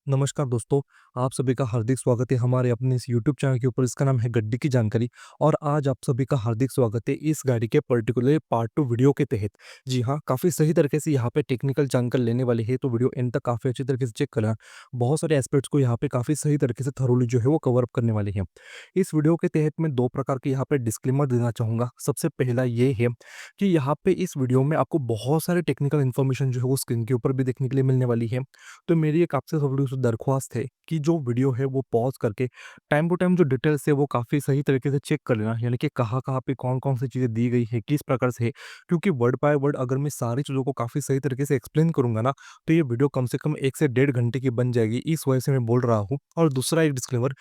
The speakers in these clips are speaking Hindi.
नमस्कार दोस्तों, आप सभी का हार्दिक स्वागत है हमारे अपने इस यूट्यूब चैनल के ऊपर। इसका नाम है गड्डी की जानकारी। और आज आप सभी का हार्दिक स्वागत है इस गाड़ी के पर्टिकुलर पार्ट 2 वीडियो के तहत। जी हाँ, काफ़ी सही तरीके से यहाँ पे टेक्निकल जानकारी लेने वाली है, तो वीडियो एंड तक काफ़ी अच्छी तरीके से चेक करना। बहुत सारे एस्पेक्ट्स को यहाँ पे काफ़ी सही तरीके से थरोली जो है वो कवर अप करने वाली है। इस वीडियो के तहत मैं 2 प्रकार के यहाँ पे डिस्क्लेमर देना चाहूँगा। सबसे पहला ये है कि यहाँ पे इस वीडियो में आपको बहुत सारे टेक्निकल इन्फॉर्मेशन जो है वो स्क्रीन के ऊपर भी देखने के लिए मिलने वाली है। तो मेरी एक आपसे सब लोगों से दरख्वास्त है कि जो वीडियो है वो पॉज करके टाइम टू टाइम जो डिटेल्स है वो काफ़ी सही तरीके से चेक कर लेना, यानी कि कहाँ-कहाँ पे कौन-कौन सी चीज़ें दी गई है, किस प्रकार से है। क्योंकि वर्ड बाय वर्ड अगर मैं सारी चीज़ों को काफ़ी सही तरीके से एक्सप्लेन करूँगा ना, तो ये वीडियो कम से कम 1 से डेढ़ घंटे की बन जाएगी। इस वजह से मैं बोल रहा हूँ। और दूसरा एक डिस्क्लेमर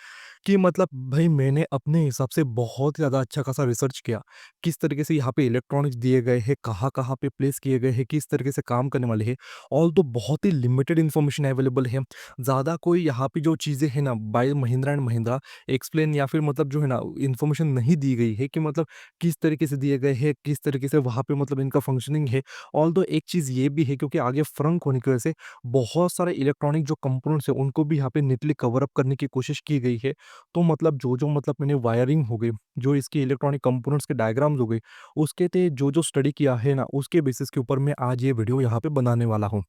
कि मतलब भई मैंने अपने हिसाब से बहुत ही ज़्यादा अच्छा खासा रिसर्च किया। किस तरीके से यहाँ पे इलेक्ट्रॉनिक्स दिए गए हैं, कहाँ-कहाँ पे प्लेस किए गए हैं, किस तरीके से काम करने वाले हैं। ऑल्दो बहुत ही लिमिटेड इन्फॉर्मेशन अवेलेबल है। ज़्यादा कोई यहाँ पे जो चीज़ें हैं ना by Mahindra and Mahindra explain या फिर मतलब जो है ना इन्फॉर्मेशन नहीं दी गई है कि मतलब किस तरीके से दिए गए हैं, किस तरीके से वहाँ पे मतलब इनका फंक्शनिंग है। ऑल्दो एक चीज़ ये भी है क्योंकि आगे फ्रंक होने की वजह से बहुत सारे इलेक्ट्रॉनिक जो कंपोनेंट्स हैं उनको भी यहाँ पे नीटली कवर अप करने की कोशिश की गई है। तो मतलब जो-जो मतलब मैंने वायरिंग हो गई, जो इसकी इलेक्ट्रॉनिक कंपोनेंट्स के डायग्राम्स हो गए, उसके ते जो-जो स्टडी किया है ना उसके बेसिस के ऊपर मैं आज ये वीडियो यहाँ पे बनाने वाला हूँ।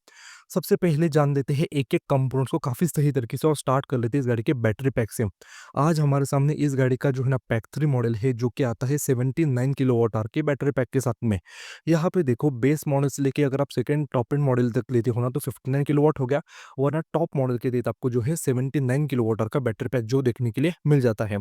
सबसे पहले जान लेते हैं एक-एक कंपोनेंट्स को काफ़ी सही तरीके से और स्टार्ट कर लेते हैं इस गाड़ी के बैटरी पैक से। आज हमारे सामने इस गाड़ी का जो है ना पैक 3 मॉडल है जो कि आता है 79 किलोवाट आवर के बैटरी पैक के साथ में। यहाँ पे देखो बेस मॉडल से लेके अगर आप सेकंड टॉप एंड मॉडल तक लेते हो ना तो 59 किलोवाट हो गया, वरना टॉप मॉडल के तहत आपको जो है 79 किलोवाट आवर का बैटरी पैक जो देखने के लिए मिल जाता है।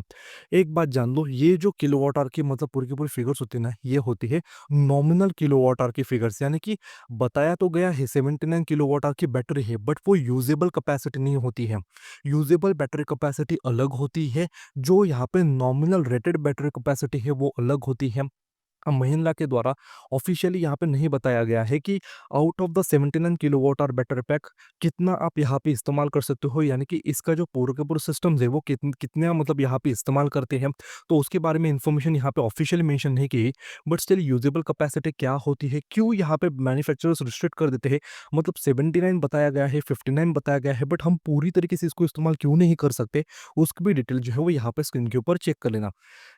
एक बात जान लो, ये जो किलोवाट आवर की मतलब पूरी की पूरी फिगर्स होती है ना, ये होती है नॉमिनल किलोवाट आवर की फिगर्स, यानी कि बताया तो गया है 79 किलोवाट आवर की बैटरी है, बट वो यूजेबल कैपेसिटी नहीं होती है। यूजेबल बैटरी कैपेसिटी अलग होती है, जो यहाँ पे नॉमिनल रेटेड बैटरी कैपेसिटी है वो अलग होती है। महिंद्रा के द्वारा ऑफिशियली यहाँ पे नहीं बताया गया है कि out of the 79 kilowatt hour battery pack कितना आप यहाँ पे इस्तेमाल कर सकते हो, यानी कि इसका जो पूरा का पूरा सिस्टम्स है वो कितना मतलब यहाँ पे इस्तेमाल करते हैं। तो उसके बारे में इंफॉर्मेशन यहाँ पे ऑफिशियली मेंशन नहीं की, बट स्टिल यूजेबल कैपेसिटी क्या होती है, क्यों यहाँ पे मैन्युफैक्चरर्स रिस्ट्रिक्ट कर देते हैं। मतलब 79 बताया गया है, 59 बताया गया है, बट हम पूरी तरीके से इसको इस्तेमाल क्यों नहीं कर सकते, उसकी भी डिटेल जो है वो यहाँ पे स्क्रीन के ऊपर चेक कर लेना।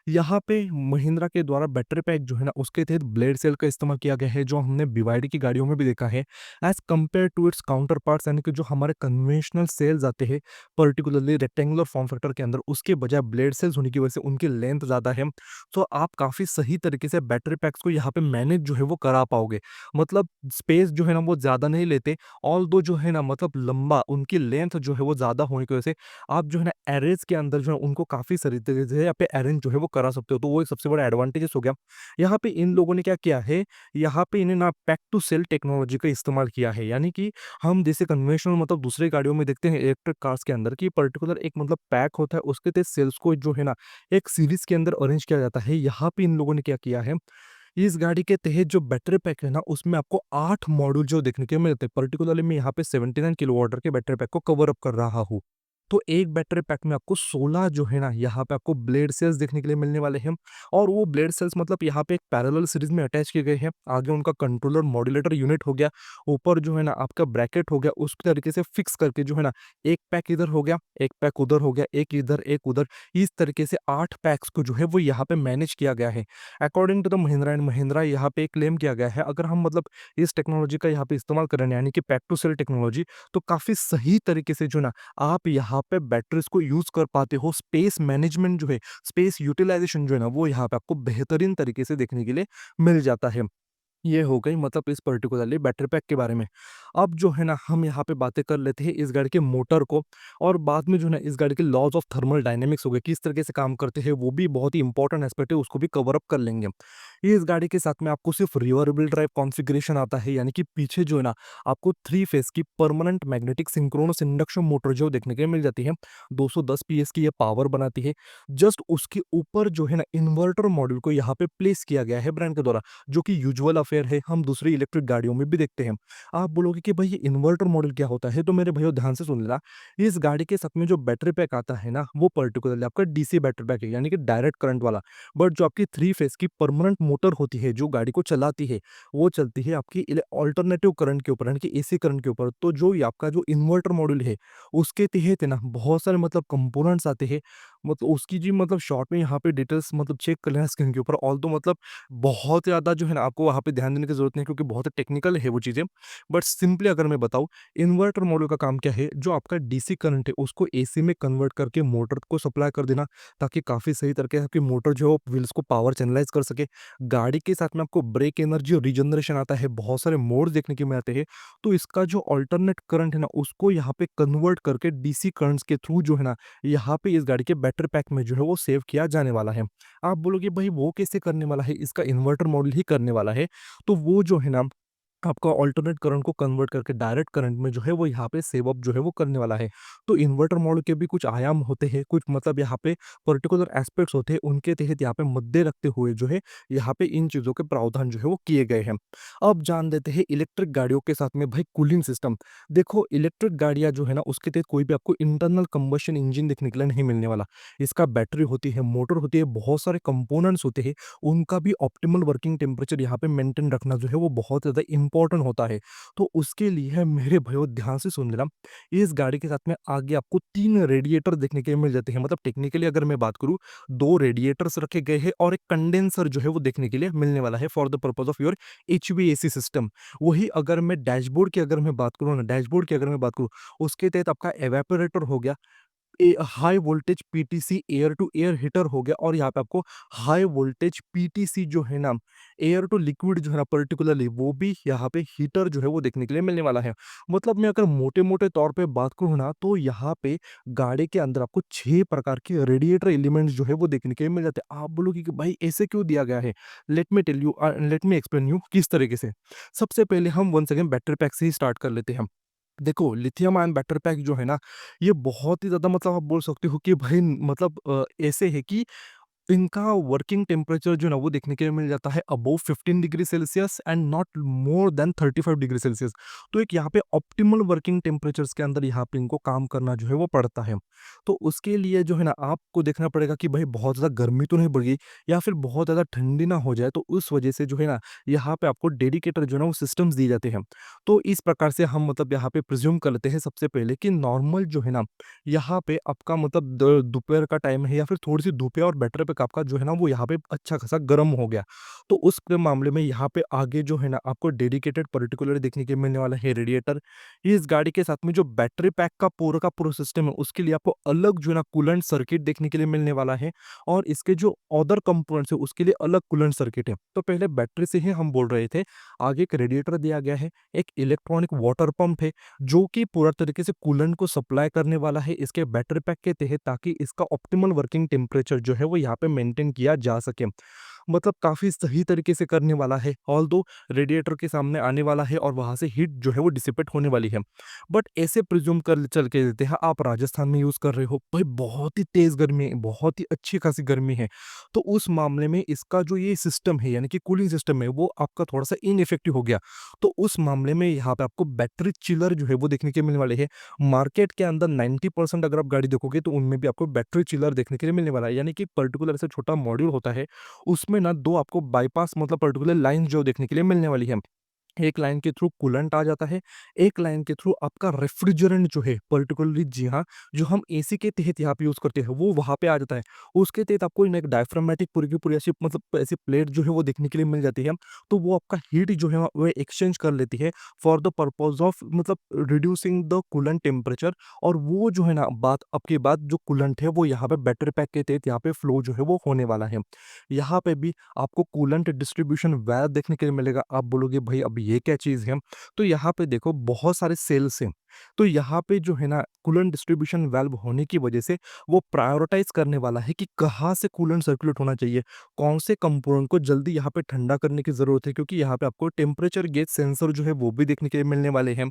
यहाँ पे महिंद्रा के द्वारा बैटरी पैक जो है ना उसके तहत ब्लेड सेल का इस्तेमाल किया गया है, जो हमने बीवाईडी की गाड़ियों में भी देखा है। As compare to its counter parts, यानी कि जो हमारे कन्वेंशनल सेल्स आते हैं पर्टिकुलरली रेक्टेंगुलर फॉर्म फैक्टर के अंदर, उसके बजाय ब्लेड सेल्स होने की वजह से उनकी लेंथ ज़्यादा है। तो आप काफ़ी सही तरीके से बैटरी पैक्स को यहाँ पे मैनेज जो है वो करा पाओगे। मतलब स्पेस जो है ना वो ज़्यादा नहीं लेते, ऑल दो जो है ना मतलब लंबा उनकी लेंथ जो है वो ज़्यादा होने की वजह से आप जो है ना एरेज के अंदर जो है उनको काफ़ी सही तरीके से यहाँ पे अरेंज जो है वो करा सकते हो। तो वो एक सबसे बड़ा एडवांटेजेस हो गया। यहाँ पे इन लोगों ने क्या किया है, यहाँ पे इन्हें ना पैक टू सेल टेक्नोलॉजी का इस्तेमाल किया है। यानी कि हम जैसे कन्वेंशनल मतलब दूसरी गाड़ियों में देखते हैं इलेक्ट्रिक कार्स के अंदर कि पर्टिकुलर एक मतलब पैक होता है, उसके तहत सेल्स को जो है ना एक सीरीज के अंदर अरेंज किया जाता है। यहाँ पे इन लोगों ने क्या किया है, इस गाड़ी के तहत जो बैटरी पैक है ना उसमें आपको 8 मॉड्यूल जो देखने को मिलते हैं। पर्टिकुलरली मैं यहाँ पे 79 किलोवाट के बैटरी पैक को कवर अप कर रहा हूँ। तो एक बैटरी पैक में आपको 16 जो है ना यहाँ पे आपको ब्लेड सेल्स देखने के लिए मिलने वाले हैं। और वो ब्लेड सेल्स मतलब यहाँ पे एक पैरेलल सीरीज में अटैच किए गए हैं। आगे उनका कंट्रोलर मॉड्यूलेटर यूनिट हो गया, ऊपर जो है ना आपका ब्रैकेट हो गया, उस तरीके से फिक्स करके जो है ना एक पैक इधर हो गया, एक पैक उधर हो गया, एक इधर एक उधर, इस तरीके से 8 पैक्स को जो है वो यहाँ पे मैनेज किया गया है। According to the Mahindra and Mahindra यहाँ पे क्लेम किया गया है, अगर हम मतलब इस टेक्नोलॉजी का यहाँ पे इस्तेमाल करें यानी कि पैक टू सेल टेक्नोलॉजी, तो काफ़ी सही तरीके से जो ना आप यहाँ पे बैटरीज को यूज़ कर पाते हो। स्पेस मैनेजमेंट जो है, स्पेस यूटिलाइजेशन जो है ना वो यहाँ पे आपको बेहतरीन तरीके से देखने के लिए मिल जाता है। ये हो गई मतलब इस पर्टिकुलरली बैटरी पैक के बारे में। अब जो है ना हम यहाँ पे बातें कर लेते हैं इस गाड़ी के मोटर को, और बाद में जो है ना इस गाड़ी के लॉज ऑफ थर्मल डायनामिक्स हो गए, किस तरीके से काम करते हैं वो भी बहुत ही इंपॉर्टेंट एस्पेक्ट है, उसको भी कवर अप कर लेंगे। ये इस गाड़ी के साथ में आपको सिर्फ रिवर व्हील ड्राइव कॉन्फ़िगरेशन आता है, यानी कि पीछे जो है ना आपको 3 फेज़ की permanent magnetic synchronous induction motor जो देखने के लिए मिल जाती है। 210 पीएस की ये पावर बनाती है। जस्ट उसके ऊपर जो है ना इन्वर्टर मॉड्यूल को यहाँ पे प्लेस किया गया है ब्रांड के द्वारा, जो कि यूजुअल अफेयर है, हम दूसरी इलेक्ट्रिक गाड़ियों में भी देखते हैं। आप बोलोगे कि भाई ये इन्वर्टर मॉडल क्या होता है? तो मेरे भाइयों ध्यान से सुन लेना। इस गाड़ी के साथ में जो बैटरी पैक आता है ना, वो पर्टिकुलरली आपका डीसी बैटरी पैक है, यानी कि डायरेक्ट करंट वाला। बट जो आपकी 3 फेज़ की परमानेंट मोटर होती है, जो गाड़ी को चलाती है, वो चलती है आपकी अल्टरनेटिव करंट के ऊपर, यानी कि एसी करंट के ऊपर। तो जो ये आपका जो इन्वर्टर मॉड्यूल है, उसके तहत है ना बहुत सारे मतलब कंपोनेंट्स आते हैं। मतलब उसकी जी मतलब शॉर्ट में यहाँ पे डिटेल्स मतलब चेक कर लेना स्क्रीन के ऊपर। ऑल्दो मतलब बहुत ज़्यादा जो है ना आपको वहाँ पे ध्यान देने की ज़रूरत नहीं है, क्योंकि बहुत टेक्निकल है वो चीज़ें। बट सिंपली अगर मैं बताऊँ, इन्वर्टर मॉड्यूल का काम क्या है, जो आपका डीसी करंट है उसको एसी में कन्वर्ट करके मोटर को सप्लाई कर देना, ताकि काफ़ी सही तरीके से आपकी मोटर जो है व्हील्स को पावर चैनलाइज कर सके। गाड़ी के साथ में आपको ब्रेक एनर्जी और रीजनरेशन आता है, बहुत सारे मोड्स देखने के मिलते हैं। तो इसका जो अल्टरनेट करंट है ना, उसको यहाँ पे कन्वर्ट करके डीसी करंट्स के थ्रू जो है ना, यहाँ पे इस गाड़ी के बैटरी पैक में जो है वो सेव किया जाने वाला है। आप बोलोगे भाई वो कैसे करने वाला है, इसका इन्वर्टर मॉडल ही करने वाला है। तो वो जो है ना आपका अल्टरनेट करंट को कन्वर्ट करके डायरेक्ट करंट में जो है वो यहाँ पे सेव अप जो है वो करने वाला है। तो इन्वर्टर मॉडल के भी कुछ आयाम होते हैं, कुछ मतलब यहाँ पे पर्टिकुलर एस्पेक्ट्स होते हैं, उनके तहत यहाँ पे मद्दे रखते हुए जो है यहाँ पे इन चीज़ों के प्रावधान जो है वो किए गए हैं। अब जान देते हैं इलेक्ट्रिक गाड़ियों के साथ में भाई कूलिंग सिस्टम। देखो इलेक्ट्रिक गाड़ियाँ जो है ना, उसके तहत कोई भी आपको इंटरनल कंबशन इंजन देखने के लिए नहीं मिलने वाला। इसका बैटरी होती है, मोटर होती है, बहुत सारे कंपोनेंट्स होते हैं, उनका भी ऑप्टिमल वर्किंग टेम्परेचर यहाँ पे मेंटेन रखना जो है वो बहुत ज़्यादा इंपॉर्टेंट होता है। तो उसके लिए मेरे भाइयों ध्यान से सुन लेना, इस गाड़ी के साथ में आगे आपको 3 रेडिएटर देखने के लिए मिल जाते हैं। मतलब टेक्निकली अगर मैं बात करूँ, 2 रेडिएटर्स रखे गए हैं और एक कंडेंसर जो है वो देखने के लिए मिलने वाला है for the purpose of your HVAC system. वही अगर मैं डैशबोर्ड की अगर मैं बात करूँ ना, डैशबोर्ड की अगर मैं बात करूँ, उसके तहत आपका एवापोरेटर हो गया, high voltage PTC air to air heater हो गया, और यहाँ पे आपको हाई वोल्टेज पीटीसी जो है ना, एयर टू लिक्विड जो है ना पर्टिकुलरली, वो भी यहाँ पे हीटर जो है वो देखने के लिए मिलने वाला है। मतलब मैं अगर मोटे-मोटे तौर पे बात करूँ ना, तो यहाँ पे गाड़ी के अंदर आपको 6 प्रकार के रेडिएटर एलिमेंट्स जो है वो देखने के लिए मिल जाते हैं। आप बोलोगे कि भाई ऐसे क्यों दिया गया है? लेट मी एक्सप्लेन यू किस तरीके से। सबसे पहले हम वंस अगेन बैटरी पैक से ही स्टार्ट कर लेते हैं। देखो लिथियम आयन बैटरी पैक जो है ना, ये बहुत ही ज़्यादा मतलब आप बोल सकते हो कि भाई मतलब ऐसे है कि इनका वर्किंग टेम्परेचर जो है ना वो देखने के लिए मिल जाता है above 15 degree Celsius and not more than 35 degree Celsius. तो एक यहाँ पे ऑप्टिमल वर्किंग टेम्परेचर्स के अंदर यहाँ पे इनको काम करना जो है वो पड़ता है। तो उसके लिए जो है ना आपको देखना पड़ेगा कि भाई बहुत ज़्यादा गर्मी तो नहीं बढ़ गई, या फिर बहुत ज़्यादा ठंडी ना हो जाए, तो उस वजह से जो है ना यहाँ पे आपको डेडिकेटर जो है ना वो सिस्टम्स दिए जाते हैं। तो इस प्रकार से हम मतलब यहाँ पे प्रिज्यूम कर लेते हैं सबसे पहले कि नॉर्मल जो है ना, यहाँ पे आपका मतलब दोपहर का टाइम है, या फिर थोड़ी-सी धूप है और बैटरी पैक आपका जो है ना वो यहाँ पे अच्छा खासा गर्म हो गया। तो उस के मामले में यहाँ पे आगे जो है ना आपको डेडिकेटेड पर्टिकुलर देखने के मिलने वाला है रेडिएटर। इस गाड़ी के साथ में जो बैटरी पैक का पूरा सिस्टम है, उसके लिए आपको अलग जो है ना कूलेंट सर्किट देखने के लिए मिलने वाला है, और इसके जो अदर कंपोनेंट्स है उसके लिए अलग कूलेंट सर्किट है। तो पहले बैटरी से ही हम बोल रहे थे, आगे एक रेडिएटर दिया गया है, एक इलेक्ट्रॉनिक वाटर पंप है, जो कि पूरा तरीके से कूलेंट को सप्लाई करने वाला है इसके बैटरी पैक के तहत, ताकि इसका ऑप्टिमल वर्किंग टेम्परेचर जो है वो यहाँ पे मेंटेन किया जा सके। मतलब काफ़ी सही तरीके से करने वाला है, ऑल्दो रेडिएटर के सामने आने वाला है और वहाँ से हीट जो है वो डिसिपेट होने वाली है। बट ऐसे प्रिज्यूम कर चल के देते हैं आप राजस्थान में यूज़ कर रहे हो, भाई बहुत ही तेज़ गर्मी है, बहुत ही अच्छी खासी गर्मी है। तो उस मामले में इसका जो ये सिस्टम है, यानी कि कूलिंग सिस्टम है, वो आपका थोड़ा-सा इनइफेक्टिव हो गया। तो उस मामले में यहाँ पे आपको बैटरी चिलर जो है वो देखने के मिलने वाले हैं। मार्केट के अंदर 90% अगर आप गाड़ी देखोगे तो उनमें भी आपको बैटरी चिलर देखने के लिए मिलने वाला है। यानी कि पर्टिकुलर ऐसा छोटा मॉड्यूल होता है, उसमें ना 2 आपको बाईपास मतलब पर्टिकुलर लाइन जो देखने के लिए मिलने वाली है। एक लाइन के थ्रू कूलेंट आ जाता है, एक लाइन के थ्रू आपका रेफ्रिजरेंट जो है पर्टिकुलरली, जी हाँ, जो हम एसी के तहत यहाँ पे यूज़ करते हैं वो वहाँ पे आ जाता है। उसके तहत आपको एक डायफ्रामेटिक पूरी की पूरी ऐसी मतलब ऐसी प्लेट जो है वो देखने के लिए मिल जाती है। तो वो आपका हीट जो है वो एक्सचेंज कर लेती है फॉर द पर्पज़ ऑफ मतलब रिड्यूसिंग द कूलेंट टेम्परेचर, और वो जो है ना बात आपके बाद जो कूलेंट है वो यहाँ पे बैटरी पैक के तहत यहाँ पे फ्लो जो है वो होने वाला है। यहाँ पे भी आपको कूलेंट डिस्ट्रीब्यूशन वाल्व देखने के लिए मिलेगा। आप बोलोगे भाई अब ये क्या चीज़ है? तो यहाँ पे देखो बहुत सारे सेल्स हैं। तो यहाँ पे जो है ना कूलेंट डिस्ट्रीब्यूशन वाल्व होने की वजह से वो प्रायोरिटाइज़ करने वाला है कि कहाँ से कूलेंट सर्कुलेट होना चाहिए, कौन से कंपोनेंट को जल्दी यहाँ पे ठंडा करने की ज़रूरत है, क्योंकि यहाँ पे आपको टेम्परेचर गेज सेंसर जो है वो भी देखने के लिए मिलने वाले हैं।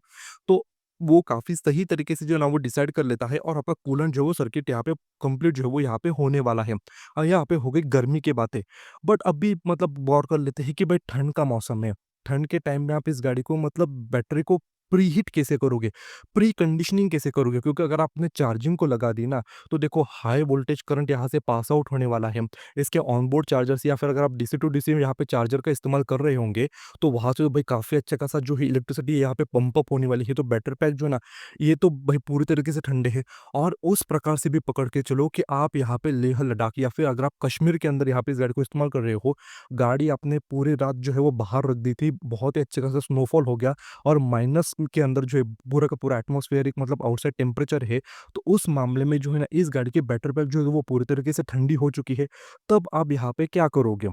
तो वो काफ़ी सही तरीके से जो है ना वो डिसाइड कर लेता है, और आपका कूलेंट जो है वो सर्किट यहाँ पे कंप्लीट जो है वो यहाँ पे होने वाला है। यहाँ पे हो गई गर्मी की बातें। बट अभी मतलब गौर कर लेते हैं कि भाई ठंड का मौसम है। ठंड के टाइम में आप इस गाड़ी को मतलब बैटरी को प्रीहीट कैसे करोगे, प्री कंडीशनिंग कैसे करोगे? क्योंकि अगर आपने चार्जिंग को लगा दी ना, तो देखो हाई वोल्टेज करंट यहाँ से पास आउट होने वाला है। इसके ऑनबोर्ड चार्जर्स या फिर अगर आप डीसी टू डीसी में यहाँ पे चार्जर का इस्तेमाल कर रहे होंगे, तो वहाँ से तो भाई काफ़ी अच्छा खासा जो है इलेक्ट्रिसिटी यहाँ पे पंप अप होने वाली है। तो बैटरी पैक जो है ना, ये तो भाई पूरी तरीके से ठंडे हैं। और उस प्रकार से भी पकड़ के चलो कि आप यहाँ पे लेह लद्दाख या फिर अगर आप कश्मीर के अंदर यहाँ पे इस गाड़ी को इस्तेमाल कर रहे हो, गाड़ी आपने पूरी रात जो है वो बाहर रख दी थी, बहुत ही अच्छे खासा स्नोफॉल हो गया और माइनस के अंदर जो है पूरा का पूरा एटमॉस्फेरिक मतलब आउटसाइड टेम्परेचर है, तो उस मामले में जो है ना इस गाड़ी की बैटरी पैक जो है वो पूरी तरीके से ठंडी हो चुकी है। तब आप यहाँ पे क्या करोगे?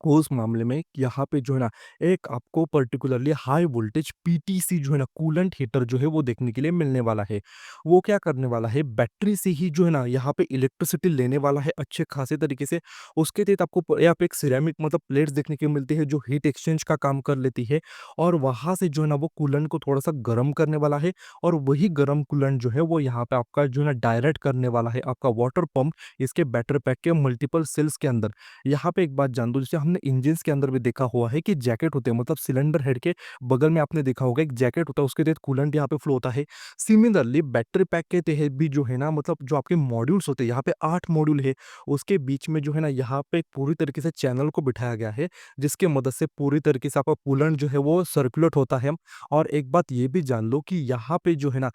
उस मामले में यहाँ पे जो है ना, एक आपको पर्टिकुलरली हाई वोल्टेज पीटीसी जो है ना, कूलेंट हीटर जो है वो देखने के लिए मिलने वाला है। वो क्या करने वाला है, बैटरी से ही जो है ना यहाँ पे इलेक्ट्रिसिटी लेने वाला है अच्छे खासे तरीके से। उसके तहत आपको यहाँ पे एक सिरेमिक मतलब प्लेट्स देखने को मिलती है जो हीट एक्सचेंज का काम कर लेती है, और वहाँ से जो है ना वो कूलेंट को थोड़ा सा गर्म करने वाला है, और वही गर्म कूलेंट जो है वो यहाँ पे आपका जो है ना डायरेक्ट करने वाला है आपका वाटर पंप इसके बैटरी पैक के मल्टीपल सेल्स के अंदर। यहाँ पे एक बात जान दो, जैसे हमने इंजन्स के अंदर भी देखा हुआ है कि जैकेट होते हैं, मतलब सिलेंडर हेड के बगल में आपने देखा होगा एक जैकेट होता है, उसके तहत कूलेंट यहाँ पे फ्लो होता है। सिमिलरली बैटरी पैक के तहत भी जो है ना, मतलब जो आपके मॉड्यूल्स होते हैं, यहाँ पे 8 मॉड्यूल है, उसके बीच में जो है ना यहाँ पे एक पूरी तरीके से चैनल को बिठाया गया है, जिसके मदद से पूरी तरीके से आपका कूलेंट जो है वो सर्कुलेट होता है। और एक बात ये भी जान लो कि यहाँ पे जो है ना,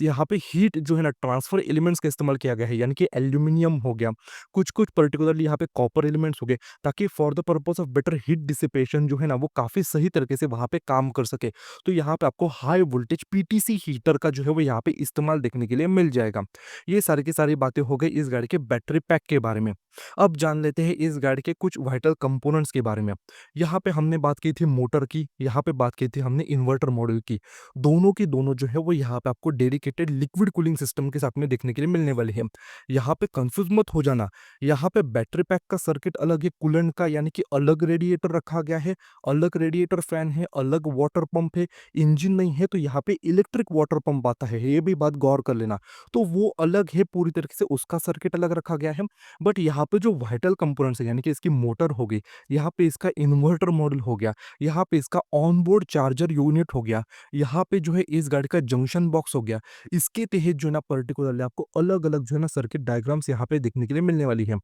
यहाँ पे हीट जो है ना ट्रांसफर एलिमेंट्स का इस्तेमाल किया गया है, यानी कि एल्यूमिनियम हो गया, कुछ-कुछ पर्टिकुलरली यहाँ पे कॉपर एलिमेंट्स हो गए, ताकि for the purpose of better heat dissipation जो है ना वो काफ़ी सही तरीके से वहाँ पे काम कर सके। तो यहाँ पे आपको हाई वोल्टेज पीटीसी हीटर का जो है वो यहाँ पे इस्तेमाल देखने के लिए मिल जाएगा। ये सारी की सारी बातें हो गई इस गाड़ी के बैटरी पैक के बारे में। अब जान लेते हैं इस गाड़ी के कुछ वाइटल कंपोनेंट्स के बारे में। यहाँ पे हमने बात की थी मोटर की, यहाँ पे बात की थी हमने इन्वर्टर मॉड्यूल की। दोनों की दोनों जो है वो यहाँ पे आपको डेडिकेटेड लिक्विड कूलिंग सिस्टम के साथ में देखने के लिए मिलने वाली है। यहाँ पे कंफ्यूज मत हो जाना, यहाँ पे बैटरी पैक का सर्किट अलग है, कूलेंट का यानी कि अलग रेडिएटर रखा गया है, अलग रेडिएटर फैन है, अलग वाटर पंप है, इंजन नहीं है, तो यहाँ पे इलेक्ट्रिक वाटर पंप आता है, ये भी बात गौर कर लेना। तो वो अलग है पूरी तरीके से, उसका सर्किट अलग रखा गया है। बट यहाँ पे जो वाइटल कंपोनेंट्स है, यानी कि इसकी मोटर हो गई, यहाँ पे इसका इन्वर्टर मॉड्यूल हो गया, यहाँ पे इसका ऑनबोर्ड चार्जर यूनिट हो गया, यहाँ पे जो है इस गाड़ी का जंक्शन बॉक्स हो गया, इसके तहत जो है ना पर्टिकुलरली आपको अलग अलग जो है ना सर्किट डायग्राम्स यहाँ पे देखने के लिए मिलने वाली है।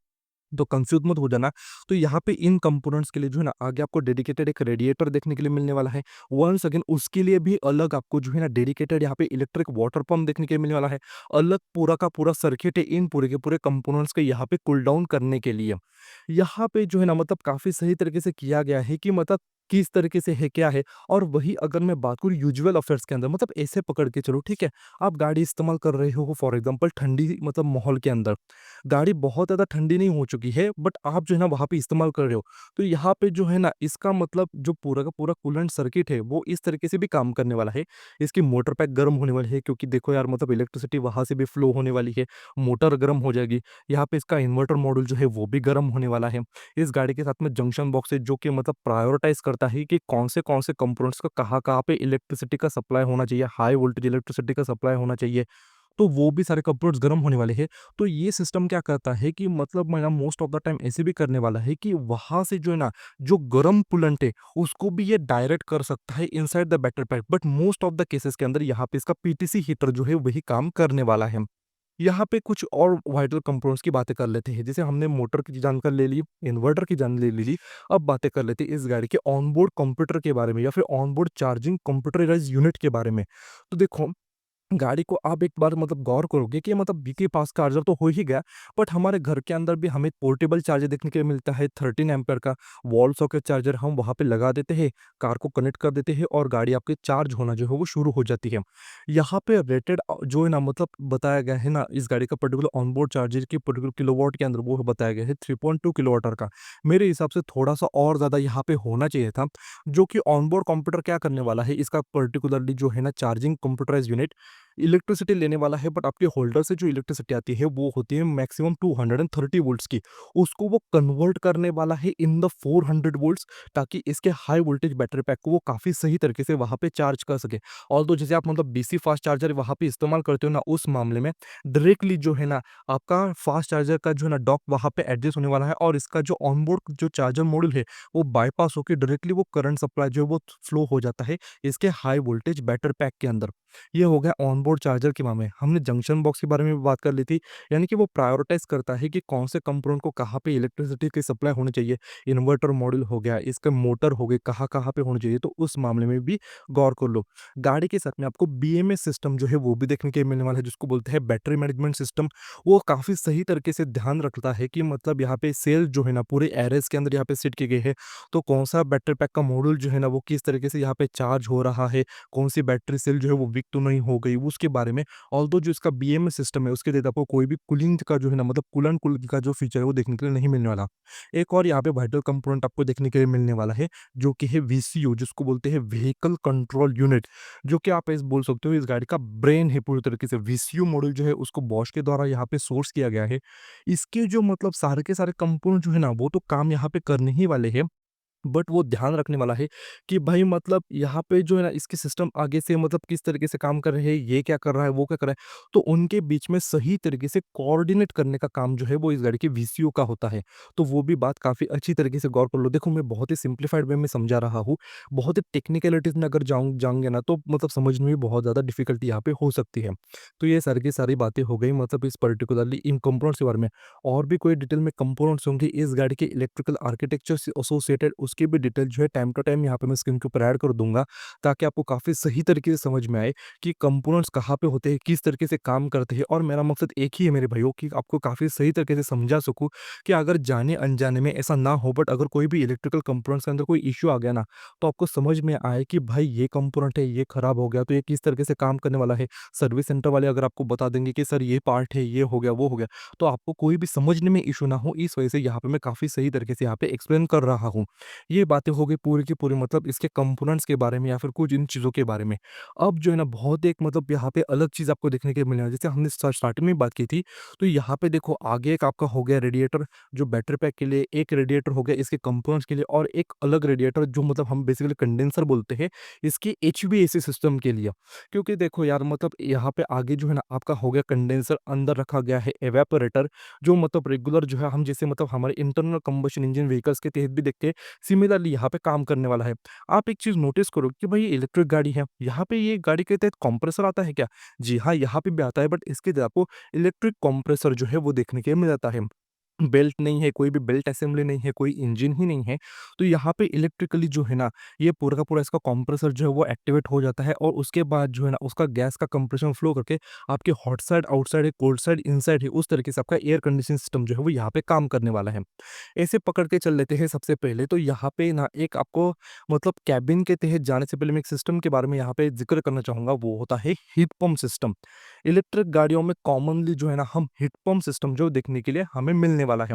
तो कंफ्यूज मत हो जाना। तो यहाँ पे इन कंपोनेंट्स के लिए जो है ना आगे आपको डेडिकेटेड एक रेडिएटर देखने के लिए मिलने वाला है। वंस अगेन उसके लिए भी अलग आपको जो है ना डेडिकेटेड यहाँ पे इलेक्ट्रिक वाटर पंप देखने के लिए मिलने वाला है। अलग पूरा का पूरा सर्किट है इन पूरे के पूरे कंपोनेंट्स के यहाँ पे कूल डाउन करने के लिए। यहाँ पे जो है ना मतलब काफ़ी सही तरीके से किया गया है कि मतलब किस तरीके से है, क्या है। और वही अगर मैं बात करूँ यूजुअल अफेयर्स के अंदर, मतलब ऐसे पकड़ के चलो, ठीक है? आप गाड़ी इस्तेमाल कर रहे हो फॉर एग्ज़ाम्पल ठंडी मतलब माहौल के अंदर। गाड़ी बहुत ज़्यादा ठंडी नहीं हो चुकी है, बट आप जो है ना वहाँ पे इस्तेमाल कर रहे हो। तो यहाँ पे जो है ना इसका मतलब जो पूरा का पूरा कूलेंट सर्किट है वो इस तरीके से भी काम करने वाला है। इसकी मोटर पैक गर्म होने वाली है, क्योंकि देखो यार मतलब इलेक्ट्रिसिटी वहाँ से भी फ्लो होने वाली है, मोटर गर्म हो जाएगी। यहाँ पे इसका इन्वर्टर मॉड्यूल जो है वो भी गर्म होने वाला है। इस गाड़ी के साथ में जंक्शन बॉक्स है जो कि मतलब प्रायोरिटाइज़ करता है कि कौन से कंपोनेंट्स का कहाँ-कहाँ पे इलेक्ट्रिसिटी का सप्लाई होना चाहिए, हाई वोल्टेज इलेक्ट्रिसिटी का सप्लाई होना चाहिए। तो वो भी सारे कंपोनेंट्स गर्म होने वाले हैं। तो ये सिस्टम क्या करता है कि मतलब मैं ना मोस्ट ऑफ द टाइम ऐसे भी करने वाला है कि वहाँ से जो है ना, जो गर्म कूलेंट है, उसको भी ये डायरेक्ट कर सकता है inside the battery pack. But most of the cases के अंदर यहाँ पे इसका पीटीसी हीटर जो है वही काम करने वाला है। यहाँ पे कुछ और वाइटल कंपोनेंट्स की बातें कर लेते हैं। जैसे हमने मोटर की जानकारी ले ली, इन्वर्टर की जान ले ली। अब बातें कर लेते हैं इस गाड़ी के ऑनबोर्ड कंप्यूटर के बारे में या फिर ऑनबोर्ड चार्जिंग कंप्यूटराइज्ड यूनिट के बारे में। तो देखो, गाड़ी को आप एक बार मतलब गौर करोगे कि मतलब बी के पास चार्जर तो हो ही गया, बट हमारे घर के अंदर भी हमें पोर्टेबल चार्जर देखने के लिए मिलता है 13 एम्पीयर का वॉल सॉकेट चार्जर। हम वहाँ पे लगा देते हैं, कार को कनेक्ट कर देते हैं और गाड़ी आपकी चार्ज होना जो है वो शुरू हो जाती है। यहाँ पे रेटेड जो है ना मतलब बताया गया है ना इस गाड़ी का पर्टिकुलर ऑनबोर्ड चार्जर की पर्टिकुलर किलोवाट के अंदर वो बताया गया है 3.2 किलोवाट आवर का। मेरे हिसाब से थोड़ा सा और ज़्यादा यहाँ पे होना चाहिए था। जो कि ऑनबोर्ड कंप्यूटर क्या करने वाला है, इसका पर्टिकुलरली जो है ना चार्जिंग कंप्यूटराइज यूनिट, इलेक्ट्रिसिटी लेने वाला है, बट आपके होल्डर से जो इलेक्ट्रिसिटी आती है वो होती है मैक्सिमम 230 वोल्ट्स की। उसको वो कन्वर्ट करने वाला है इन द 400 वोल्ट्स, ताकि इसके हाई वोल्टेज बैटरी पैक को वो काफ़ी सही तरीके से वहाँ पे चार्ज कर सके। ऑल्दो जैसे आप मतलब डीसी फास्ट चार्जर वहाँ पे इस्तेमाल करते हो ना, उस मामले में डायरेक्टली जो है ना आपका फास्ट चार्जर का जो है ना डॉक वहाँ पे एडजस्ट होने वाला है, और इसका जो ऑनबोर्ड जो चार्जर मॉड्यूल है वो बाईपास होके डायरेक्टली वो करंट सप्लाई जो है वो फ्लो हो जाता है इसके हाई वोल्टेज बैटरी पैक के अंदर। ये हो गया ऑनबोर्ड चार्जर के मामले में। हमने जंक्शन बॉक्स के बारे में भी बात कर ली थी, यानी कि वो प्रायोरिटाइज़ करता है कि कौन से कंपोनेंट को कहाँ पे इलेक्ट्रिसिटी की सप्लाई होनी चाहिए। इन्वर्टर मॉड्यूल हो गया, इसका मोटर हो गई, कहाँ-कहाँ पे होनी चाहिए, तो उस मामले में भी गौर कर लो। गाड़ी के साथ में आपको बीएमएस सिस्टम जो है वो भी देखने के मिलने वाला है, जिसको बोलते हैं बैटरी मैनेजमेंट सिस्टम। वो काफ़ी सही तरीके से ध्यान रखता है कि मतलब यहाँ पे सेल जो है ना पूरे एरेज़ के अंदर यहाँ पे सेट की गई है, तो कौन-सा बैटरी पैक का मॉड्यूल जो है ना वो किस तरीके से यहाँ पे चार्ज हो रहा है, कौन-सी बैटरी सेल जो है वो वीक तो नहीं हो गई, उसके बारे में। ऑल्दो जो इसका बीएमएस सिस्टम है उसके तहत आपको कोई भी कूलिंग का जो है ना मतलब कूलेंट कूलिंग का जो फीचर है वो देखने के लिए नहीं मिलने वाला। एक और यहाँ पे वाइटल कंपोनेंट आपको देखने के लिए मिलने वाला है, जो कि है वीसीयू, जिसको बोलते हैं व्हीकल कंट्रोल यूनिट, जो कि आप इस बोल सकते हो इस गाड़ी का ब्रेन है पूरी तरीके से। वीसीयू मॉड्यूल जो है उसको बॉश के द्वारा यहाँ पे सोर्स किया गया है। इसके जो मतलब सारे के सारे कंपोनेंट जो है ना वो तो काम यहाँ पे करने ही वाले हैं, बट वो ध्यान रखने वाला है कि भाई मतलब यहाँ पे जो है ना इसके सिस्टम आगे से मतलब किस तरीके से काम कर रहे हैं, ये क्या कर रहा है, वो क्या कर रहा है, तो उनके बीच में सही तरीके से कोऑर्डिनेट करने का काम जो है वो इस गाड़ी के वीसीयू का होता है। तो वो भी बात काफ़ी अच्छी तरीके से गौर कर लो। देखो मैं बहुत ही सिंप्लीफाइड वे में समझा रहा हूँ, बहुत ही टेक्निकलिटीज़ में अगर जाऊँगे ना तो मतलब समझने में बहुत ज़्यादा डिफ़िकल्टी यहाँ पे हो सकती है। तो ये सारी की सारी बातें हो गई मतलब इस पर्टिकुलरली इन कंपोनेंट्स के बारे में। और भी कोई डिटेल में कंपोनेंट्स होंगे इस गाड़ी के इलेक्ट्रिकल आर्किटेक्चर से एसोसिएटेड, उसकी भी डिटेल जो है टाइम टू टाइम यहाँ पे मैं स्क्रीन के ऊपर ऐड कर दूंगा, ताकि आपको काफ़ी सही तरीके से समझ में आए कि कंपोनेंट्स कहाँ पे होते हैं, किस तरीके से काम करते हैं। और मेरा मकसद एक ही है मेरे भाइयों, कि आपको काफ़ी सही तरीके से समझा सकूँ, कि अगर जाने अनजाने में ऐसा ना हो, बट अगर कोई भी इलेक्ट्रिकल कंपोनेंट्स के अंदर कोई इश्यू आ गया ना, तो आपको समझ में आए कि भाई ये कंपोनेंट है, ये खराब हो गया तो ये किस तरीके से काम करने वाला है। सर्विस सेंटर वाले अगर आपको बता देंगे कि सर ये पार्ट है, ये हो गया, वो हो गया, तो आपको कोई भी समझने में इश्यू ना हो, इस वजह से यहाँ पे मैं काफ़ी सही तरीके से यहाँ पे एक्सप्लेन कर रहा हूँ। ये बातें हो गई पूरी की पूरी मतलब इसके कंपोनेंट्स के बारे में या फिर कुछ इन चीज़ों के बारे में। अब जो है ना बहुत एक मतलब यहाँ पे अलग चीज़ आपको देखने के मिलने वाली है। जैसे हमने स्टार्टिंग में बात की थी, तो यहाँ पे देखो आगे एक आपका हो गया रेडिएटर, जो बैटरी पैक के लिए एक रेडिएटर हो गया, इसके कंपोनेंट्स के लिए, और एक अलग रेडिएटर जो मतलब हम बेसिकली कंडेंसर बोलते हैं, इसके एचवीएसी सिस्टम के लिए। क्योंकि देखो यार मतलब यहाँ पे आगे जो है ना आपका हो गया कंडेंसर, अंदर रखा गया है एवापोरेटर, जो मतलब रेगुलर जो है हम जैसे मतलब हमारे इंटरनल कंबशन इंजन व्हीकल्स के तहत भी देखते हैं, सिमिलरली यहाँ पे काम करने वाला है। आप एक चीज़ नोटिस करो कि भाई ये इलेक्ट्रिक गाड़ी है, यहाँ पे ये गाड़ी के तहत कंप्रेसर आता है क्या? जी हाँ, यहाँ पे भी आता है, बट इसके तहत आपको इलेक्ट्रिक कंप्रेसर जो है वो देखने के लिए मिल जाता है। बेल्ट नहीं है, कोई भी बेल्ट असेंबली नहीं है, कोई इंजन ही नहीं है। तो यहाँ पे इलेक्ट्रिकली जो है ना, ये पूरा का पूरा इसका कंप्रेसर जो है वो एक्टिवेट हो जाता है, और उसके बाद जो है ना उसका गैस का कंप्रेशन फ्लो करके आपके हॉट साइड, आउटसाइड है, कोल्ड साइड, इनसाइड है, उस तरीके से आपका एयर कंडीशनिंग सिस्टम जो है वो यहाँ पे काम करने वाला है। ऐसे पकड़ के चल लेते हैं सबसे पहले तो यहाँ पे ना एक आपको मतलब कैबिन के तहत जाने से पहले मैं एक सिस्टम के बारे में यहाँ पे ज़िक्र करना चाहूँगा, वो होता है हीट पंप सिस्टम। इलेक्ट्रिक गाड़ियों में कॉमनली जो है ना हम हीट पंप सिस्टम जो देखने के लिए हमें मिलने वाला है।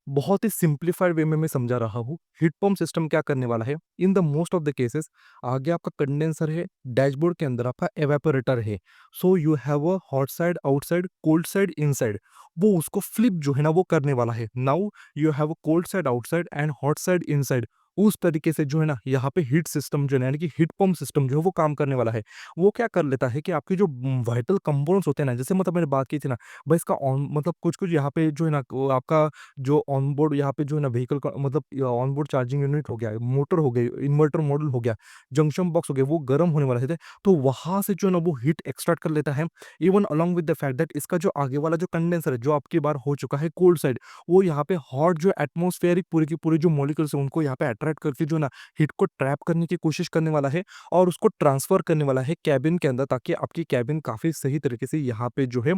बहुत ही सिंप्लीफाइड वे में मैं समझा रहा हूँ। हीट पंप सिस्टम क्या करने वाला है, in the most of the cases आगे आपका कंडेंसर है, डैशबोर्ड के अंदर आपका एवापोरेटर है। So you have a hot side, outside, cold side, inside. वो उसको फ्लिप जो है ना वो करने वाला है। Now you have a cold side outside and hot side inside. उस तरीके से जो है ना यहाँ पे हीट सिस्टम जो है ना, यानी कि हीट पंप सिस्टम जो है वो काम करने वाला है। वो क्या कर लेता है कि आपके जो वाइटल कंपोनेंट्स होते हैं ना, जैसे मतलब मैंने बात की थी ना, भाई इसका ऑन मतलब कुछ कुछ यहाँ पे जो है ना वो आपका जो ऑनबोर्ड यहाँ पे जो है ना व्हीकल का मतलब ऑनबोर्ड चार्जिंग यूनिट हो गया, मोटर हो गई, इन्वर्टर मॉड्यूल हो गया, जंक्शन बॉक्स हो गया, वो गर्म होने वाले थे, तो वहाँ से जो है ना वो हीट एक्सट्रैक्ट कर लेता है। Even along with the fact that इसका जो आगे वाला जो कंडेंसर है, जो आपकी बार हो चुका है कोल्ड साइड, वो यहाँ पे हॉट जो एटमॉस्फेरिक पूरी की पूरी जो मॉलिक्यूल्स है उनको यहाँ पे अट्रैक्ट करके जो है ना हीट को ट्रैप करने की कोशिश करने वाला है, और उसको ट्रांसफर करने वाला है कैबिन के अंदर, ताकि आपकी कैबिन काफ़ी सही तरीके से यहाँ पे जो है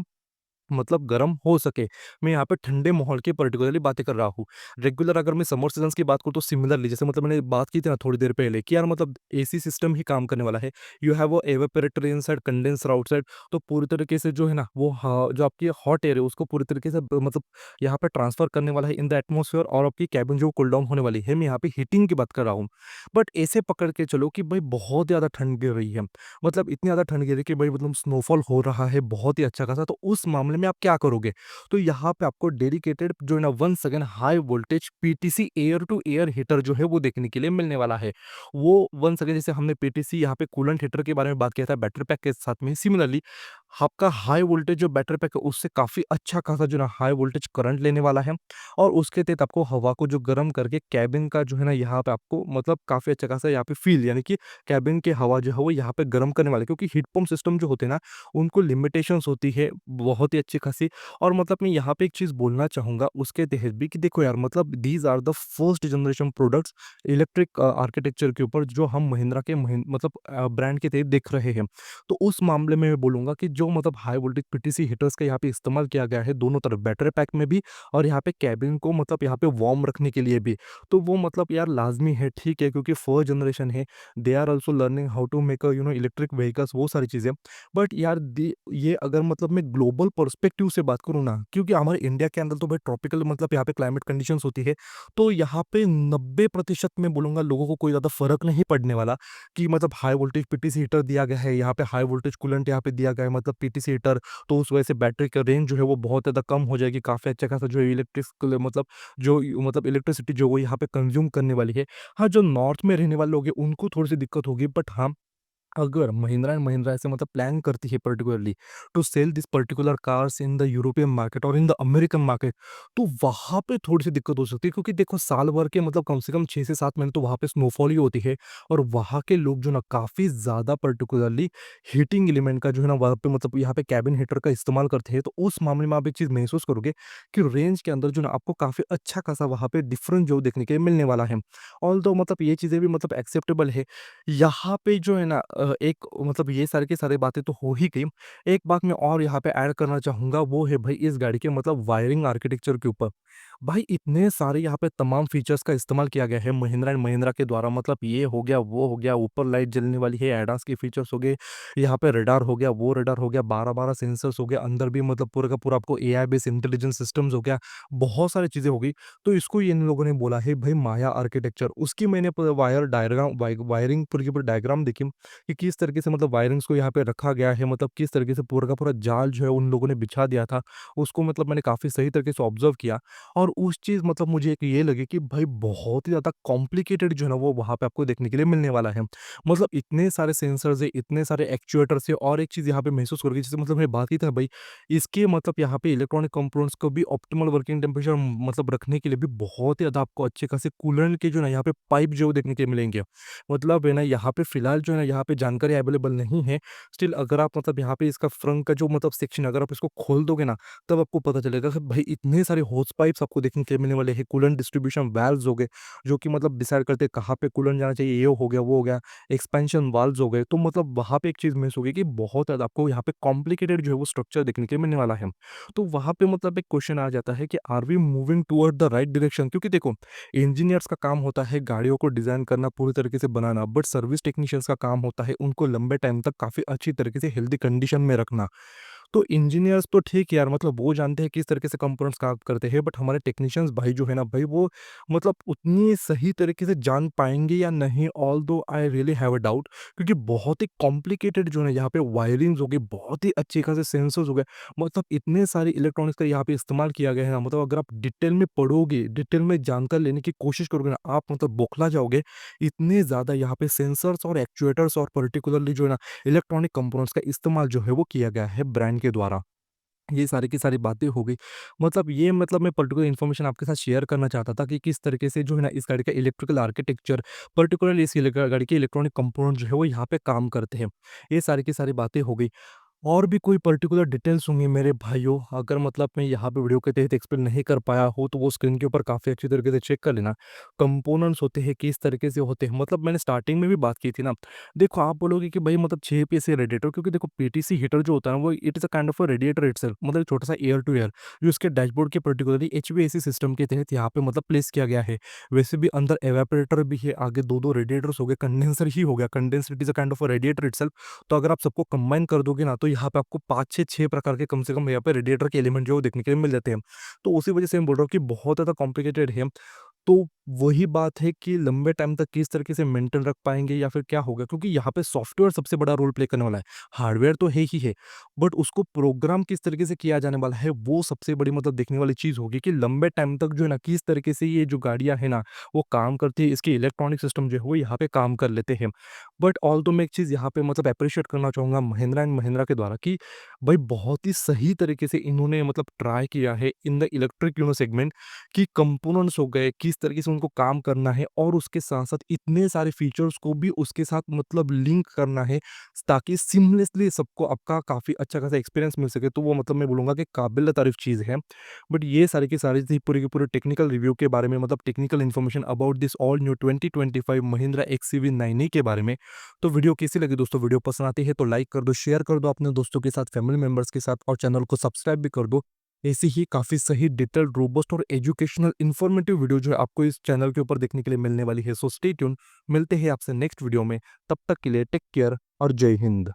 मतलब गर्म हो सके। मैं यहाँ पे ठंडे माहौल की पर्टिकुलरली बातें कर रहा हूँ। रेगुलर अगर मैं समर सीज़न्स की बात करूँ तो सिमिलरली जैसे मतलब मैंने बात की थी ना थोड़ी देर पहले कि यार मतलब एसी सिस्टम ही काम करने वाला है। You have a evaporator inside, condenser outside, तो पूरी तरीके से जो है ना वो जो आपकी हॉट एयर है उसको पूरी तरीके से मतलब यहाँ पे ट्रांसफ़र करने वाला है इन द एटमॉस्फेयर, और आपकी केबिन जो कूल डाउन होने वाली है। मैं यहाँ पे हीटिंग की बात कर रहा हूँ। बट ऐसे पकड़ के चलो कि भाई बहुत ज़्यादा ठंड गिर रही है। मतलब इतनी ज़्यादा ठंड गिर रही है कि भाई मतलब स्नोफॉल हो रहा है बहुत ही अच्छा खासा, तो उस मामले में आप क्या करोगे? तो यहाँ पे आपको डेडिकेटेड जो है ना once again high voltage PTC air to air heater जो है वो देखने के लिए मिलने वाला है। वो वंस अगेन जैसे हमने पीटीसी यहाँ पे कूलेंट हीटर के बारे में बात किया था बैटरी पैक के साथ में, सिमिलरली आपका हाई वोल्टेज जो बैटरी पैक है उससे काफ़ी अच्छा खासा जो है ना हाई वोल्टेज करंट लेने वाला है, और उसके तहत आपको हवा को जो गर्म करके कैबिन का जो है ना यहाँ पे आपको मतलब काफ़ी अच्छा खासा यहाँ पे फील, यानी कि कैबिन की हवा जो है वो यहाँ पे गर्म करने वाला है, क्योंकि हीट पंप सिस्टम जो होते हैं ना उनको लिमिटेशंस होती है बहुत ही अच्छी खासी। और मतलब मैं यहाँ पे एक चीज़ बोलना चाहूँगा उसके तहत भी कि देखो यार मतलब these are the first generation products electric architecture के ऊपर जो हम महिंद्रा के मतलब ब्रांड के तहत देख रहे हैं। तो उस मामले में मैं बोलूँगा कि जो मतलब हाई वोल्टेज पीटीसी हीटर्स का यहाँ पे इस्तेमाल किया गया है दोनों तरफ बैटरी पैक में भी, और यहाँ पे कैबिन को मतलब यहाँ पे वार्म रखने के लिए भी, तो वो मतलब यार लाजमी है, ठीक है, क्योंकि फर्स्ट जनरेशन है। They are also learning how to make a electric vehicles, वो सारी चीज़ें। बट यार ये अगर मतलब मैं ग्लोबल पर्सपेक्टिव से बात करूँ ना, क्योंकि हमारे इंडिया के अंदर तो भाई ट्रॉपिकल मतलब यहाँ पे क्लाइमेट कंडीशंस होती है, तो यहाँ पे 90% मैं बोलूँगा लोगों को कोई ज़्यादा फ़र्क नहीं पड़ने वाला कि मतलब हाई वोल्टेज पीटीसी हीटर दिया गया है, यहाँ पे हाई वोल्टेज कूलेंट यहाँ पे दिया गया है मतलब पीटीसी हीटर, तो उस वजह से बैटरी का रेंज जो है वो बहुत ज़्यादा कम हो जाएगी, काफ़ी अच्छा खासा जो है मतलब मतलब इलेक्ट्रिसिटी जो वो यहाँ पे कंज्यूम करने वाली है। हाँ, जो नॉर्थ में रहने वाले लोग हैं उनको थोड़ी-सी दिक्कत होगी, बट हाँ, अगर महिंद्रा एंड महिंद्रा ऐसे मतलब प्लान करती है particularly to sell this particular cars in the European market और इन द अमेरिकन मार्केट, तो वहाँ पे थोड़ी सी दिक्कत हो सकती है, क्योंकि देखो साल भर के मतलब कम से कम 6 से 7 महीने तो वहाँ पे स्नोफॉल ही होती है, और वहाँ के लोग जो ना काफ़ी ज़्यादा पर्टिकुलरली हीटिंग एलिमेंट का जो है ना वहाँ पे मतलब यहाँ पे कैबिन हीटर का इस्तेमाल करते हैं, तो उस मामले में आप एक चीज़ महसूस करोगे कि रेंज के अंदर जो ना आपको काफ़ी अच्छा खासा वहाँ पे डिफरेंस जो देखने के लिए मिलने वाला है। ऑल दो मतलब ये चीज़ें भी मतलब एक्सेप्टेबल है। यहाँ पे जो है ना एक मतलब ये सारी की सारी बातें तो हो ही गई। एक बात मैं और यहाँ पे ऐड करना चाहूँगा, वो है भाई इस गाड़ी के मतलब वायरिंग आर्किटेक्चर के ऊपर। भाई इतने सारे यहाँ पे तमाम फीचर्स का इस्तेमाल किया गया है महिंद्रा एंड महिंद्रा के द्वारा, मतलब ये हो गया, वो हो गया, ऊपर लाइट जलने वाली है, एडास के फीचर्स हो गए, यहाँ पे रडार हो गया, वो रडार हो गया, 12-12 सेंसर्स हो गया, अंदर भी मतलब पूरा का पूरा आपको एआई बेस्ड इंटेलिजेंस सिस्टम्स हो गया, बहुत सारी चीज़ें हो गई। तो इसको इन लोगों ने बोला है भाई माया आर्किटेक्चर। उसकी मैंने वायरिंग पूरी की पूरी डायग्राम देखी कि किस तरीके से मतलब वायरिंग्स को यहाँ पे रखा गया है, मतलब किस तरीके से पूरा का पूरा जाल जो है उन लोगों ने बिछा दिया था। उसको मतलब मैंने काफ़ी सही तरीके से ऑब्ज़र्व किया, और उस चीज़ मतलब मुझे एक ये लगी कि भाई बहुत ही ज़्यादा कॉम्प्लिकेटेड जो है ना वो वहाँ पे आपको देखने के लिए मिलने वाला है। मतलब इतने सारे सेंसर्स है, इतने सारे एक्चुएटर्स है, और एक चीज़ यहाँ पे महसूस करोगे जैसे मतलब मैंने बात की थी ना भाई, इसके मतलब यहाँ पे इलेक्ट्रॉनिक कंपोनेंट्स को भी ऑप्टिमल वर्किंग टेम्परेचर मतलब रखने के लिए भी बहुत ही ज़्यादा आपको अच्छे खासे कूलेंट के जो है ना यहाँ पे पाइप जो है देखने के लिए मिलेंगे। मतलब है ना यहाँ पे फ़िलहाल जो है ना यहाँ पे जानकारी अवेलेबल नहीं है। स्टिल अगर आप मतलब यहाँ पे इसका फ्रंट का जो मतलब सेक्शन अगर आप इसको खोल दोगे ना, तब आपको पता चलेगा कि भाई इतने सारे होस पाइप्स आपको देखने के लिए मिलने वाले हैं। कूलेंट डिस्ट्रीब्यूशन वाल्व्स हो गए, जो कि मतलब डिसाइड करते हैं कहाँ पे कूलेंट जाना चाहिए, ये हो गया, वो हो गया। एक्सपेंशन वाल्व्स हो गए, तो मतलब वहाँ पे एक चीज़ मिस होगी कि बहुत ज़्यादा आपको यहाँ पे कॉम्प्लिकेटेड जो है वो स्ट्रक्चर देखने के लिए मिलने वाला है। तो वहाँ पे मतलब एक क्वेश्चन आ जाता है कि are we moving toward the right direction? क्योंकि देखो इंजीनियर्स का काम होता है गाड़ियों को डिज़ाइन करना, पूरी तरीके से बनाना, बट सर्विस टेक्नीशियंस का काम होता है उनको लंबे टाइम तक काफ़ी अच्छी तरीके से हेल्दी कंडीशन में रखना। तो इंजीनियर्स तो ठीक है यार, मतलब वो जानते हैं किस तरीके से कंपोनेंट्स काम करते हैं, बट हमारे टेक्नीशियंस भाई जो है ना भाई, वो मतलब उतनी सही तरीके से जान पाएँगे या नहीं, although I really have a doubt, क्योंकि बहुत ही कॉम्प्लिकेटेड जो है ना यहाँ पे वायरिंग्स हो गई, बहुत ही अच्छे खासे सेंसर्स हो गए, मतलब इतने सारे इलेक्ट्रॉनिक्स का यहाँ पे इस्तेमाल किया गया है ना, मतलब अगर आप डिटेल में पढ़ोगे, डिटेल में जानकारी लेने की कोशिश करोगे ना, आप मतलब बौखला जाओगे। इतने ज़्यादा यहाँ पे सेंसर्स और एक्चुएटर्स और पर्टिकुलरली जो है ना इलेक्ट्रॉनिक कंपोनेंट्स का इस्तेमाल जो है वो किया गया है ब्रांड के द्वारा। ये सारी की सारी बातें हो गई। मतलब ये मतलब मैं पर्टिकुलर इन्फॉर्मेशन आपके साथ शेयर करना चाहता था कि किस तरीके से जो है ना इस गाड़ी का इलेक्ट्रिकल आर्किटेक्चर, पर्टिकुलरली इस गाड़ी के इलेक्ट्रॉनिक कंपोनेंट जो है वो यहाँ पे काम करते हैं। ये सारी की सारी बातें हो गई। और भी कोई पर्टिकुलर डिटेल्स होंगी मेरे भाइयों, अगर मतलब मैं यहाँ पे वीडियो के तहत एक्सप्लेन नहीं कर पाया हो तो वो स्क्रीन के ऊपर काफ़ी अच्छी तरीके से चेक कर लेना। कंपोनेंट्स होते हैं किस तरीके से होते हैं, मतलब मैंने स्टार्टिंग में भी बात की थी ना। देखो आप बोलोगे कि भाई मतलब 6 पीस रेडिएटर, क्योंकि देखो पीटीसी हीटर जो होता है ना वो it is a kind of a radiator itself, मतलब छोटा सा एयर टू एयर जो इसके डैशबोर्ड के पर्टिकुलरली एचवीएसी सिस्टम के तहत यहाँ पे मतलब प्लेस किया गया है। वैसे भी अंदर एवापोरेटर भी है, आगे दो दो रेडिएटर्स हो गए, कंडेंसर ही हो गया, condenser it is a kind of a radiator itself. तो अगर आप सबको कंबाइन कर दोगे ना तो यहाँ पे आपको 5 से 6 प्रकार के कम से कम यहाँ पे रेडिएटर के एलिमेंट जो है वो देखने के लिए मिल जाते हैं। तो उसी वजह से मैं बोल रहा हूँ कि बहुत ज़्यादा कॉम्प्लिकेटेड है। तो वही बात है कि लंबे टाइम तक किस तरीके से मेंटेन रख पाएँगे या फिर क्या होगा? क्योंकि यहाँ पे सॉफ्टवेयर सबसे बड़ा रोल प्ले करने वाला है। हार्डवेयर तो है ही है, बट उसको प्रोग्राम किस तरीके से किया जाने वाला है, वो सबसे बड़ी मतलब देखने वाली चीज़ होगी कि लंबे टाइम तक जो है ना, किस तरीके से ये जो गाड़ियाँ हैं ना, वो काम करती है, इसकी इलेक्ट्रॉनिक सिस्टम जो है वो यहाँ पे काम कर लेते हैं। बट ऑल्दो मैं एक चीज़ यहाँ पे मतलब एप्रिशिएट करना चाहूँगा महिंद्रा एंड महिंद्रा के द्वारा कि भाई बहुत ही सही तरीके से इन्होंने मतलब ट्राई किया है इन द इलेक्ट्रिक सेगमेंट कि कंपोनेंट्स हो गए, किस तरीके से उनको काम करना है और उसके साथ-साथ इतने सारे फीचर्स को भी उसके साथ मतलब लिंक करना है, ताकि सिमलेसली सबको आपका काफ़ी अच्छा खासा एक्सपीरियंस मिल सके। तो वो मतलब मैं बोलूँगा कि काबिल-ए-तारीफ़ चीज़ है। बट ये सारी की सारी थी पूरे के पूरे टेक्निकल रिव्यू के बारे में, मतलब technical information about this all new 2025 Mahindra XUV 9e के बारे में। तो वीडियो कैसी लगी दोस्तों? वीडियो पसंद आती है तो लाइक कर दो, शेयर कर दो अपने दोस्तों के साथ, फैमिली मेंबर्स के साथ और चैनल को सब्सक्राइब भी कर दो। ऐसी ही काफ़ी सही डिटेल्ड, रोबस्ट और एजुकेशनल इन्फॉर्मेटिव वीडियो जो है आपको इस चैनल के ऊपर देखने के लिए मिलने वाली है। सो स्टे ट्यून्ड, मिलते हैं आपसे नेक्स्ट वीडियो में। तब तक के लिए टेक केयर और जय हिंद।